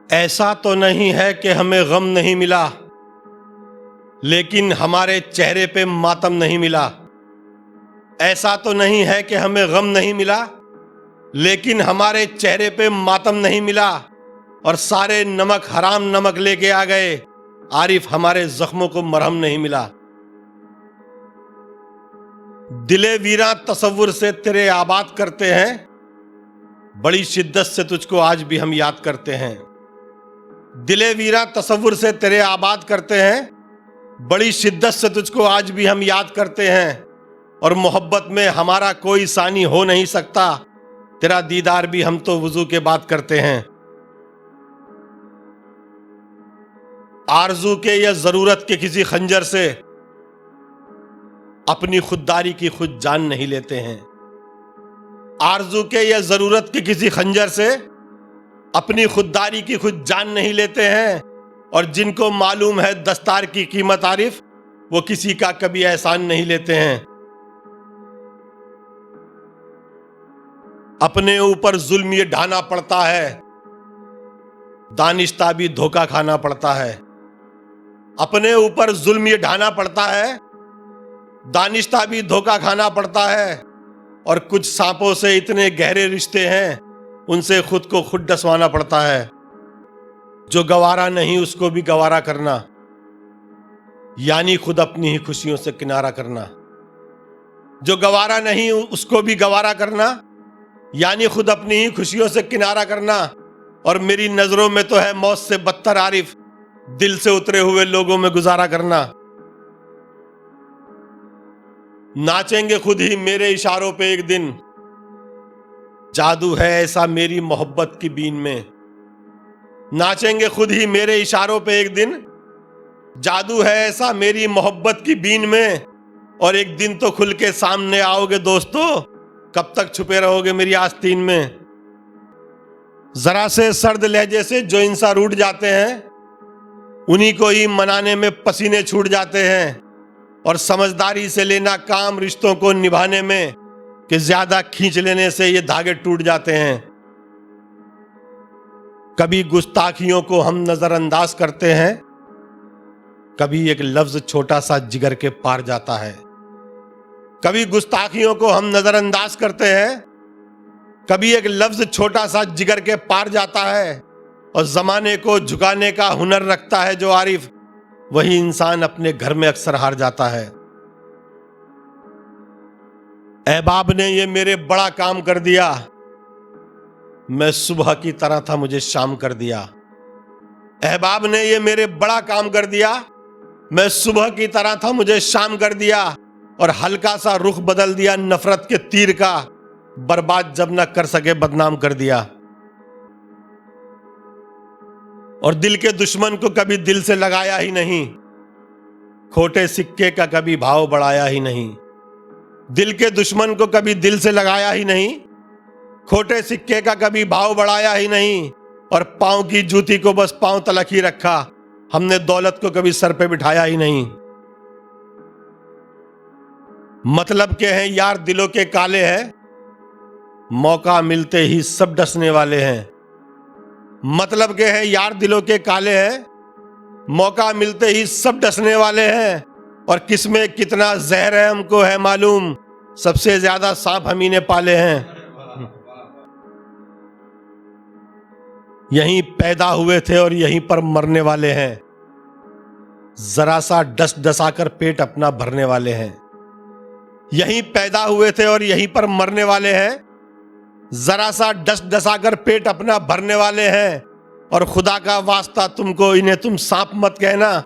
ऐसा तो नहीं है कि हमें गम नहीं मिला, लेकिन हमारे चेहरे पे मातम नहीं मिला। ऐसा तो नहीं है कि हमें गम नहीं मिला, लेकिन हमारे चेहरे पे मातम नहीं मिला। और सारे नमक हराम नमक लेके आ गए, आरिफ हमारे जख्मों को मरहम नहीं मिला। दिले वीरा तसव्वुर से तेरे आबाद करते हैं, बड़ी शिद्दत से तुझको आज भी हम याद करते हैं। दिले वीरा तसव्वुर से तेरे आबाद करते हैं, बड़ी शिद्दत से तुझको आज भी हम याद करते हैं। और मोहब्बत में हमारा कोई सानी हो नहीं सकता, तेरा दीदार भी हम तो वुजू के बाद करते हैं। आरजू के या जरूरत के किसी खंजर से अपनी खुददारी की खुद जान नहीं लेते हैं। आरजू के या जरूरत के किसी खंजर से अपनी खुददारी की खुद जान नहीं लेते हैं। और जिनको मालूम है दस्तार की कीमत आरिफ, वो किसी का कभी एहसान नहीं लेते हैं। अपने ऊपर जुल्म ये ढाना पड़ता है, दानिश्ता भी धोखा खाना पड़ता है। अपने ऊपर जुल्म ये ढाना पड़ता है, दानिश्ता भी धोखा खाना पड़ता है। और कुछ सांपों से इतने गहरे रिश्ते हैं, उनसे खुद को खुद डसवाना पड़ता है। जो गवारा नहीं उसको भी गवारा करना, यानी खुद अपनी ही खुशियों से किनारा करना। जो गवारा नहीं उसको भी गवारा करना, यानी खुद अपनी ही खुशियों से किनारा करना। और मेरी नजरों में तो है मौत से बदतर आरिफ, दिल से उतरे हुए लोगों में गुजारा करना। नाचेंगे खुद ही मेरे इशारों पे एक दिन, जादू है ऐसा मेरी मोहब्बत की बीन में। नाचेंगे खुद ही मेरे इशारों पे एक दिन, जादू है ऐसा मेरी मोहब्बत की बीन में। और एक दिन तो खुल के सामने आओगे दोस्तों, कब तक छुपे रहोगे मेरी आस्तीन में। जरा से सर्द लहजे से जो इंसान रूठ जाते हैं, उन्हीं को ही मनाने में पसीने छूट जाते हैं। और समझदारी से लेना काम रिश्तों को निभाने में, कि ज्यादा खींच लेने से ये धागे टूट जाते हैं। कभी गुस्ताखियों को हम नजरअंदाज करते हैं, कभी एक लफ्ज छोटा सा जिगर के पार जाता है। कभी गुस्ताखियों को हम नजरअंदाज करते हैं, कभी एक लफ्ज छोटा सा जिगर के पार जाता है। और जमाने को झुकाने का हुनर रखता है जो आरिफ, वही इंसान अपने घर में अक्सर हार जाता है। अहबाब ने ये मेरे बड़ा काम कर दिया, मैं सुबह की तरह था मुझे शाम कर दिया। अहबाब ने ये मेरे बड़ा काम कर दिया, मैं सुबह की तरह था मुझे शाम कर दिया। और हल्का सा रुख बदल दिया नफरत के तीर का, बर्बाद जब न कर सके बदनाम कर दिया। और दिल के दुश्मन को कभी दिल से लगाया ही नहीं, खोटे सिक्के का कभी भाव बढ़ाया ही नहीं। दिल के दुश्मन को कभी दिल से लगाया ही नहीं, खोटे सिक्के का कभी भाव बढ़ाया ही नहीं। और पांव की जूती को बस पांव तलक ही रखा, हमने दौलत को कभी सर पे बिठाया ही नहीं। मतलब के हैं यार दिलों के काले हैं, मौका मिलते ही सब डसने वाले हैं। मतलब के हैं यार दिलों के काले हैं, मौका मिलते ही सब डसने वाले हैं। और किसमें कितना जहर है हमको है मालूम, सबसे ज्यादा सांप हम ही ने पाले हैं। यहीं पैदा हुए थे और यहीं पर मरने वाले हैं, जरा सा डस डसाकर पेट अपना भरने वाले हैं। यहीं पैदा हुए थे और यहीं पर मरने वाले हैं, जरा सा डस डसाकर पेट अपना भरने वाले हैं। और खुदा का वास्ता तुमको इन्हें तुम सांप मत कहना,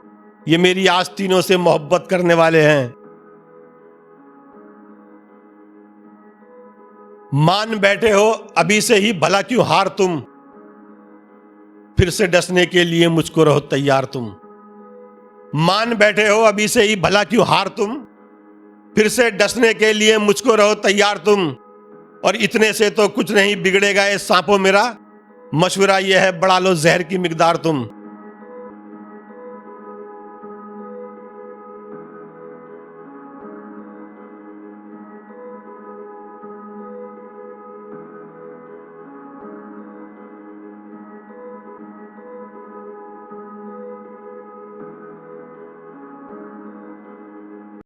ये मेरी आस्तीनों से मोहब्बत करने वाले हैं। मान बैठे हो अभी से ही भला क्यों हार तुम, फिर से डसने के लिए मुझको रहो तैयार तुम। मान बैठे हो अभी से ही भला क्यों हार तुम, फिर से डसने के लिए मुझको रहो तैयार तुम। और इतने से तो कुछ नहीं बिगड़ेगा ये सांपों मेरा, मशवरा यह है बढ़ा लो जहर की मिकदार तुम।